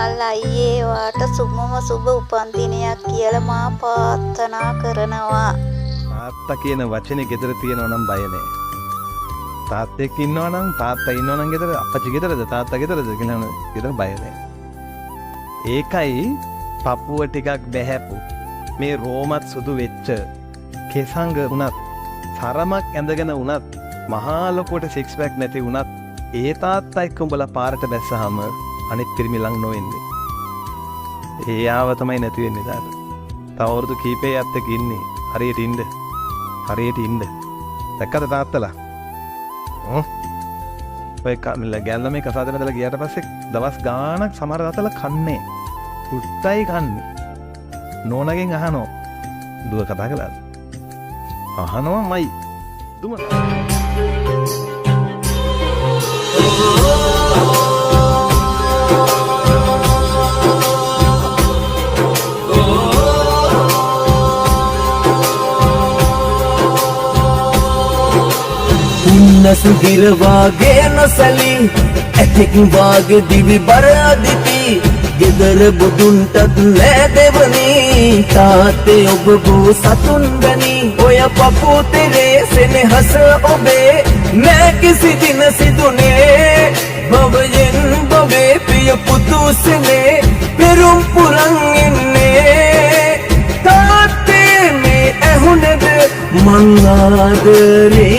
මල් අයියේ වාට සුබම සුබ උපන්දිනයක් කියලා මා ප්‍රාර්ථනා කරනවා. තාත්තා කියන වචනේ ගෙදර තියෙනවා නම් බය නෑ. තාත්තෙක් ඉන්නවා නම් තාත්තා ඉන්නවා නම් ගෙදර අප්පච්චි ගෙදරද තාත්තා ගෙදරද කියලා ගෙදර බය නෑ. ඒකයි පපුව ටිකක් බැහැපු මේ රෝමත් සුදු වෙච්ච කෙසංග උනත් සරමක් ඇඳගෙන උනත් මහා ලොකුවට සික්ස් පැක් නැති උනත් ඒ තාත්තා එක්ක උඹලා පාරට බැස්සහම අනිත් පිරිමි ලඟ නොවෙන්නේ. ඒ ආව තමයි නැති වෙන්නේ තාත. තව අවුරුදු කීපයක්ත් එක්ක ඉන්නේ. හරියට ඉන්න. හරියට ඉන්න. දැක්කද තාත්තලා? ඔය ගැල්ල මේ කසාදෙ මැදලා ගියාට පස්සේ දවස් ගාණක් සමහර තාත්තලා කන්නේ. උත්තයි කන්නේ. නෝනගෙන් අහනවා. දුව කතා කළාද? අහනවාමයි. දුම උන්නසුගිර වාගේ නොසලී ඇතෙක් වාගේ දිවි බර අදිති ගෙදර බුදුන්ටත් නෑ දෙවනි තාත්තේ ඔබ වූ සතුන් වැනි ඔය පපුතරේ සෙනෙහස ඔබේ නෑ කිසි දින සිදුනේ භවයෙන් භවේ පිය පුතුසනේ පෙරුම් පුරන් ඉන්නේ තාත්තේ මේ ඇහුනද මං ආදරේ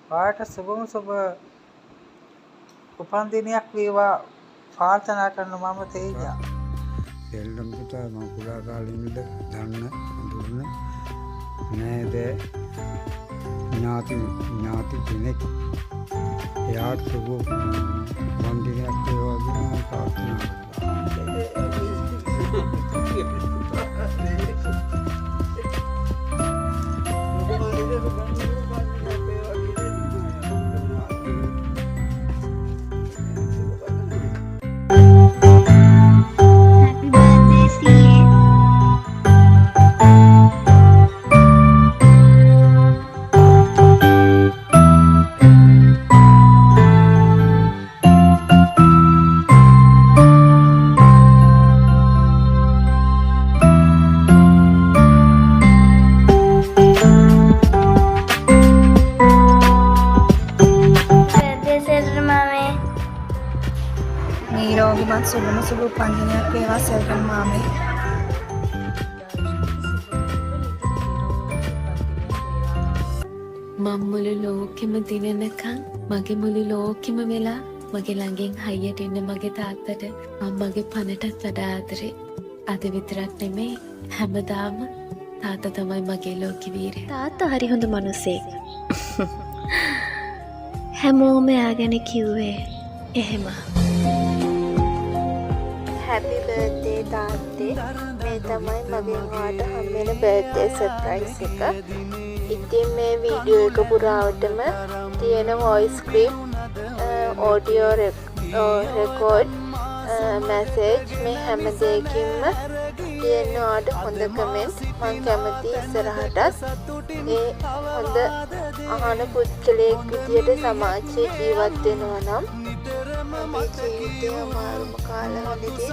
පාට සුබම සුබ උපන්දිනයක් වේවා ප්‍රාර්ථනා කරන මම තේජා. සෙල්ලම් පුතා මම කුඩා කාලේ ඉඳන් දන්න දුන්න නේද ඥාති කෙනෙක් එයාට සුබ උපන්දිනයක් වේවා කියලා ප්‍රාර්ථනා නිරෝගීමත් සුබම සුබ උපන්දිනයක් වේවා සෙල්ගම් මාමේ. මම මුළු ලෝකෙම දිනනකම් මගේ මුළු ලෝකෙම වෙලා මගේ ළඟින් හයියට ඉන්න මගේ තාත්තට මම මගේ පණටත් වඩා ආදරේ. අද විතරක් නෙමෙයි හැමදාම තාත්තා තමයි මගේ ලෝකෙ වීරය. තාත්තා හරි හොඳ මිනිසෙක්. හැමෝම එයා ගැන කිව්වේ එහෙම. හැපි බර්ත්ඩේ තාත්තේ. මේ තමයි මගෙන් වාට හම්බෙන බර්ත්ඩේ සර්ප්‍රයිස් එක. ඉතින් මේ වීඩියෝ එක පුරාවටම තියෙන voice clip, audio record, message මේ හැම දෙයකින්ම තියෙනවාට හොඳ කමෙන්ට්. මම කැමති ඉස්සරහටත් ඒ හොඳ අහන පුද්ගලයෙක් විදියට සමාජයේ ජීවත් වෙනවා නම් මගේ ජීවිතය අමාරුම කාලවලදී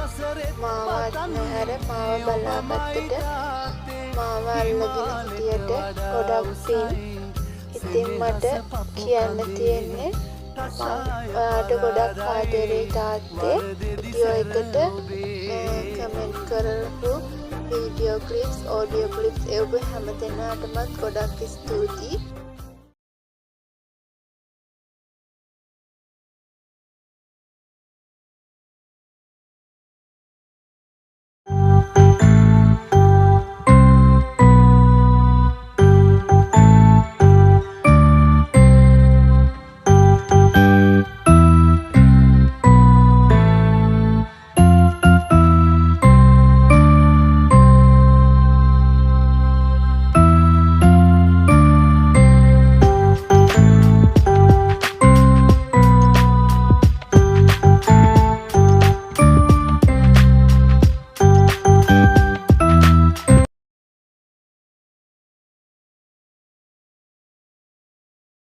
මාවත් නැහැර මාව බලාපත්තට මාව අල්ලගෙන හිටියට ගොඩක් පින්. ඉතින් මට කියන්න තියෙන්නේ මම ඔයාට ගොඩක් ආදරේ තාත්තේ. වීඩියෝ එකට කමෙන්ට් කරපු වීඩියෝ ක්ලිප්ස්, ඔඩියෝ ක්ලිප්ස් ඒ ඔබ හැම දෙනාටමත් ගොඩක් ස්තුතියි.